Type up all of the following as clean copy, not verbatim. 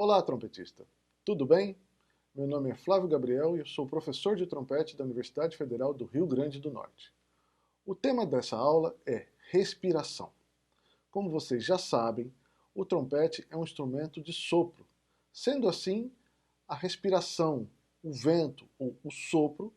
Olá, trompetista. Tudo bem? Meu nome é Flávio Gabriel e eu sou professor de trompete da Universidade Federal do Rio Grande do Norte. O tema dessa aula é respiração. Como vocês já sabem, o trompete é um instrumento de sopro. Sendo assim, a respiração, o vento ou o sopro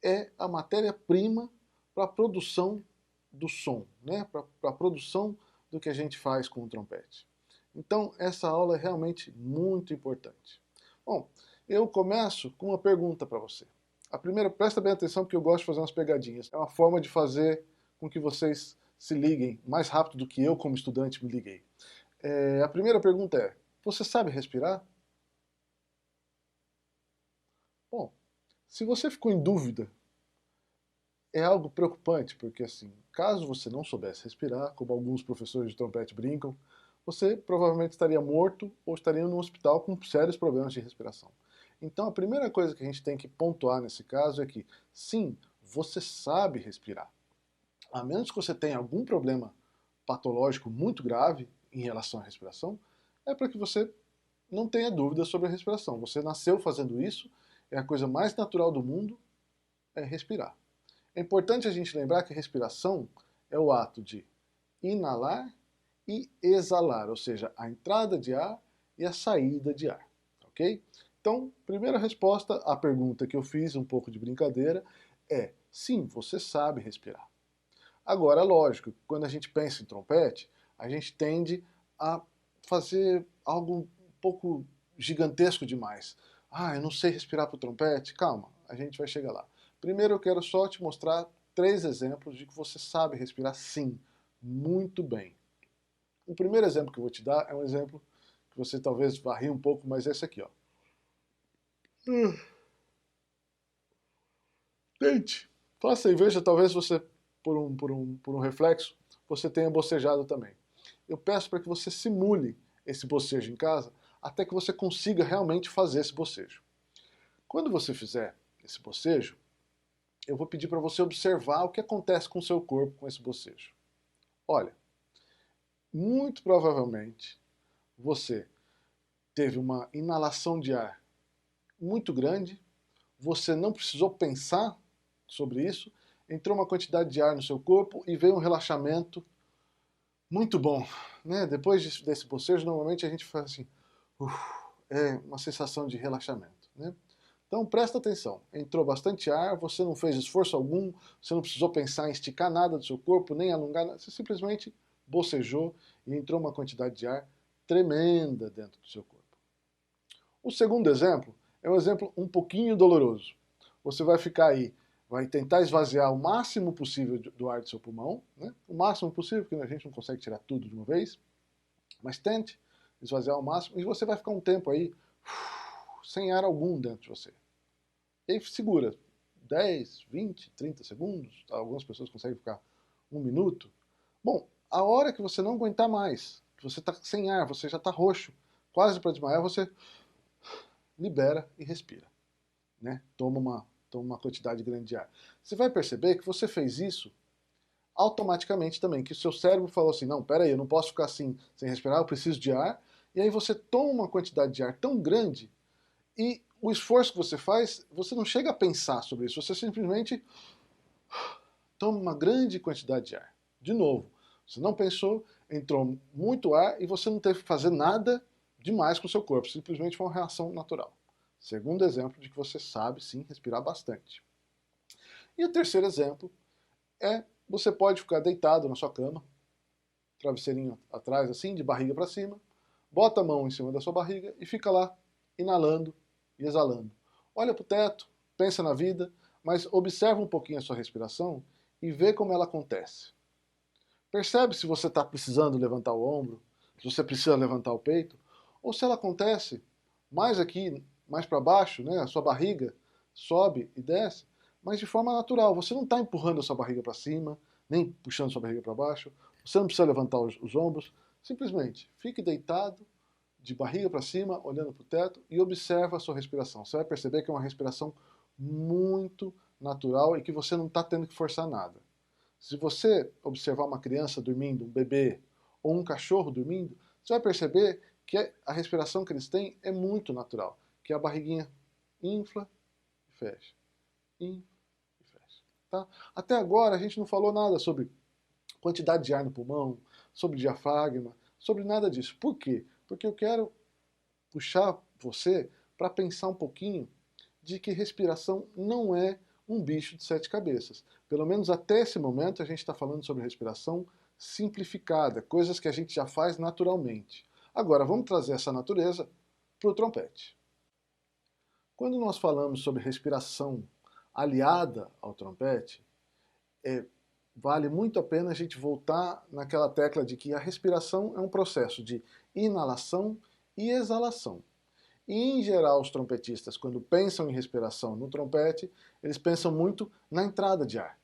é a matéria-prima para a produção do som, né? Para a produção do que a gente faz com o trompete. Então, essa aula é realmente muito importante. Bom, eu começo com uma pergunta para você. A primeira, presta bem atenção porque eu gosto de fazer umas pegadinhas. É uma forma de fazer com que vocês se liguem mais rápido do que eu, como estudante, me liguei. A primeira pergunta é, você sabe respirar? Bom, se você ficou em dúvida, é algo preocupante, porque assim, caso você não soubesse respirar, como alguns professores de trompete brincam, você provavelmente estaria morto ou estaria no hospital com sérios problemas de respiração. Então a primeira coisa que a gente tem que pontuar nesse caso é que, sim, você sabe respirar. A menos que você tenha algum problema patológico muito grave em relação à respiração, é para que você não tenha dúvidas sobre a respiração. Você nasceu fazendo isso, é a coisa mais natural do mundo, é respirar. É importante a gente lembrar que a respiração é o ato de inalar e exalar, ou seja, a entrada de ar e a saída de ar, ok? Então, primeira resposta à pergunta que eu fiz, um pouco de brincadeira, é sim, você sabe respirar. Agora, lógico, quando a gente pensa em trompete, a gente tende a fazer algo um pouco gigantesco demais. Ah, eu não sei respirar para o trompete? Calma, a gente vai chegar lá. Primeiro eu quero só te mostrar 3 exemplos de que você sabe respirar sim, muito bem. O primeiro exemplo que eu vou te dar é um exemplo que você talvez vá rir um pouco, mas é esse aqui, ó. Tente. Faça e veja, talvez você, por um reflexo, você tenha bocejado também. Eu peço para que você simule esse bocejo em casa até que você consiga realmente fazer esse bocejo. Quando você fizer esse bocejo, eu vou pedir para você observar o que acontece com o seu corpo com esse bocejo. Olha, muito provavelmente você teve uma inalação de ar muito grande, você não precisou pensar sobre isso, entrou uma quantidade de ar no seu corpo e veio um relaxamento muito bom. Né? Depois desse bocejo, normalmente a gente faz assim, é uma sensação de relaxamento. Né? Então presta atenção, entrou bastante ar, você não fez esforço algum, você não precisou pensar em esticar nada do seu corpo, nem alongar nada, você simplesmente bocejou e entrou uma quantidade de ar tremenda dentro do seu corpo. O segundo exemplo é um exemplo um pouquinho doloroso. Você vai ficar aí, vai tentar esvaziar o máximo possível do ar do seu pulmão, né? O máximo possível, porque a gente não consegue tirar tudo de uma vez, mas tente esvaziar o máximo e você vai ficar um tempo aí sem ar algum dentro de você. E aí segura 10, 20, 30 segundos, algumas pessoas conseguem ficar 1 minuto. Bom, a hora que você não aguentar mais, que você está sem ar, você já está roxo, quase para desmaiar, você libera e respira. Né? Toma uma quantidade grande de ar. Você vai perceber que você fez isso automaticamente também, que o seu cérebro falou assim, não, peraí, eu não posso ficar assim sem respirar, eu preciso de ar, e aí você toma uma quantidade de ar tão grande e o esforço que você faz, você não chega a pensar sobre isso, você simplesmente toma uma grande quantidade de ar. De novo, você não pensou, entrou muito ar e você não teve que fazer nada demais com o seu corpo, simplesmente foi uma reação natural. Segundo exemplo de que você sabe sim respirar bastante. E o terceiro exemplo é você pode ficar deitado na sua cama, travesseirinho atrás assim, de barriga para cima, bota a mão em cima da sua barriga e fica lá inalando e exalando. Olha para o teto, pensa na vida, mas observa um pouquinho a sua respiração e vê como ela acontece. Percebe se você está precisando levantar o ombro, se você precisa levantar o peito, ou se ela acontece mais aqui, mais para baixo, né? A sua barriga sobe e desce, mas de forma natural. Você não está empurrando a sua barriga para cima, nem puxando a sua barriga para baixo, você não precisa levantar os ombros, simplesmente fique deitado, de barriga para cima, olhando para o teto e observa a sua respiração. Você vai perceber que é uma respiração muito natural e que você não está tendo que forçar nada. Se você observar uma criança dormindo, um bebê ou um cachorro dormindo, você vai perceber que a respiração que eles têm é muito natural, que é a barriguinha infla e fecha, infla e fecha. Tá? Até agora a gente não falou nada sobre quantidade de ar no pulmão, sobre diafragma, sobre nada disso. Por quê? Porque eu quero puxar você para pensar um pouquinho de que respiração não é um bicho de 7 cabeças. Pelo menos até esse momento a gente está falando sobre respiração simplificada, coisas que a gente já faz naturalmente. Agora vamos trazer essa natureza para o trompete. Quando nós falamos sobre respiração aliada ao trompete, vale muito a pena a gente voltar naquela tecla de que a respiração é um processo de inalação e exalação. E, em geral, os trompetistas, quando pensam em respiração no trompete, eles pensam muito na entrada de ar.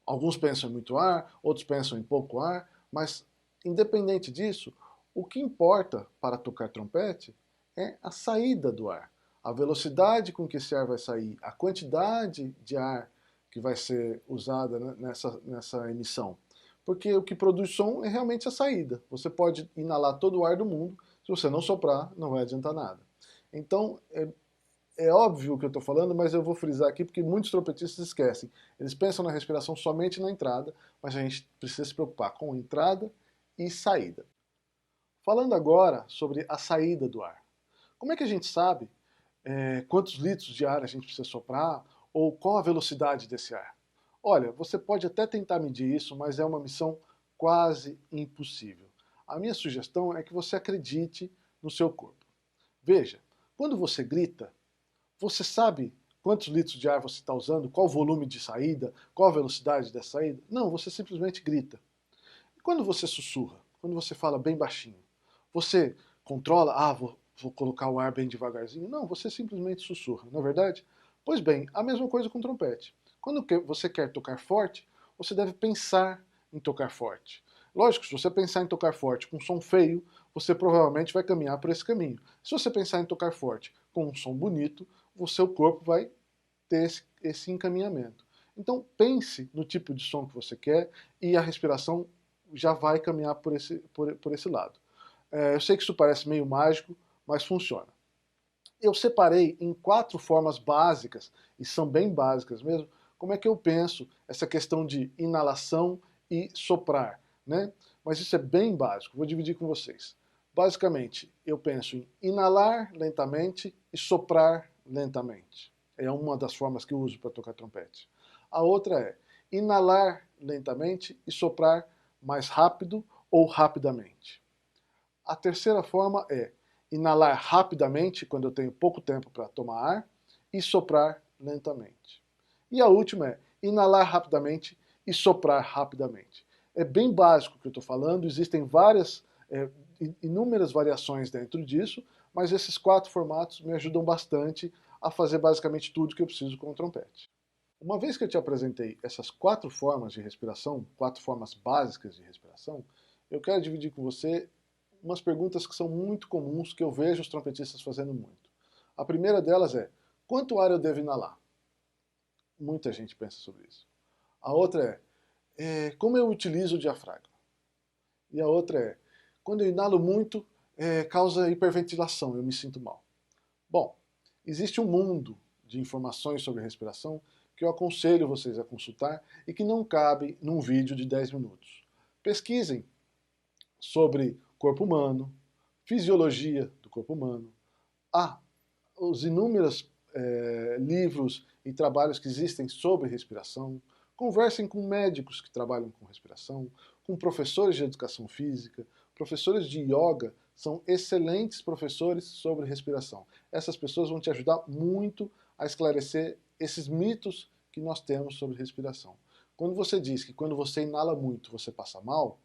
Alguns pensam em muito ar, outros pensam em pouco ar, mas, independente disso, o que importa para tocar trompete é a saída do ar. A velocidade com que esse ar vai sair, a quantidade de ar que vai ser usada nessa emissão. Porque o que produz som é realmente a saída. Você pode inalar todo o ar do mundo, se você não soprar, não vai adiantar nada. Então, é óbvio o que eu estou falando, mas eu vou frisar aqui porque muitos trompetistas esquecem. Eles pensam na respiração somente na entrada, mas a gente precisa se preocupar com entrada e saída. Falando agora sobre a saída do ar. Como é que a gente sabe quantos litros de ar a gente precisa soprar ou qual a velocidade desse ar? Olha, você pode até tentar medir isso, mas é uma missão quase impossível. A minha sugestão é que você acredite no seu corpo. Veja, quando você grita, você sabe quantos litros de ar você está usando, qual o volume de saída, qual a velocidade dessa saída? Não, você simplesmente grita. E quando você sussurra, quando você fala bem baixinho, você controla, vou colocar o ar bem devagarzinho? Não, você simplesmente sussurra, não é verdade? Pois bem, a mesma coisa com trompete. Quando você quer tocar forte, você deve pensar em tocar forte. Lógico, se você pensar em tocar forte com um som feio, você provavelmente vai caminhar por esse caminho. Se você pensar em tocar forte com um som bonito, o seu corpo vai ter esse encaminhamento. Então pense no tipo de som que você quer e a respiração já vai caminhar por esse lado. Eu sei que isso parece meio mágico, mas funciona. Eu separei em 4 formas básicas, e são bem básicas mesmo, como é que eu penso essa questão de inalação e soprar, né? Mas isso é bem básico, vou dividir com vocês. Basicamente, eu penso em inalar lentamente e soprar lentamente. É uma das formas que eu uso para tocar trompete. A outra é inalar lentamente e soprar mais rápido ou rapidamente. A terceira forma é inalar rapidamente, quando eu tenho pouco tempo para tomar ar, e soprar lentamente. E a última é inalar rapidamente e soprar rapidamente. É bem básico o que eu estou falando, existem inúmeras variações dentro disso, mas esses 4 formatos me ajudam bastante a fazer basicamente tudo que eu preciso com o trompete. Uma vez que eu te apresentei essas 4 formas de respiração, 4 formas básicas de respiração, eu quero dividir com você umas perguntas que são muito comuns, que eu vejo os trompetistas fazendo muito. A primeira delas é, quanto ar eu devo inalar? Muita gente pensa sobre isso. A outra é como eu utilizo o diafragma? E a outra é, quando eu inalo muito, causa hiperventilação, eu me sinto mal. Bom, existe um mundo de informações sobre respiração que eu aconselho vocês a consultar e que não cabe num vídeo de 10 minutos. Pesquisem sobre corpo humano, fisiologia do corpo humano. Os inúmeros livros e trabalhos que existem sobre respiração. Conversem com médicos que trabalham com respiração, com professores de educação física, professores de yoga, são excelentes professores sobre respiração. Essas pessoas vão te ajudar muito a esclarecer esses mitos que nós temos sobre respiração. Quando você diz que quando você inala muito você passa mal,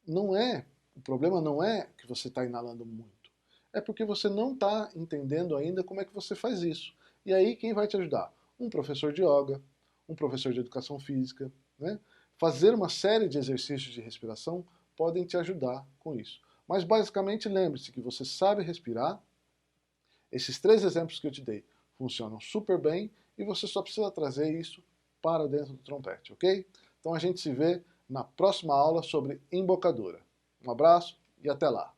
o problema não é que você está inalando muito, é porque você não está entendendo ainda como é que você faz isso. E aí quem vai te ajudar? Um professor de yoga, um professor de educação física, né? Fazer uma série de exercícios de respiração podem te ajudar com isso. Mas basicamente lembre-se que você sabe respirar, esses 3 exemplos que eu te dei funcionam super bem e você só precisa trazer isso para dentro do trompete, ok? Então a gente se vê na próxima aula sobre embocadura. Um abraço e até lá!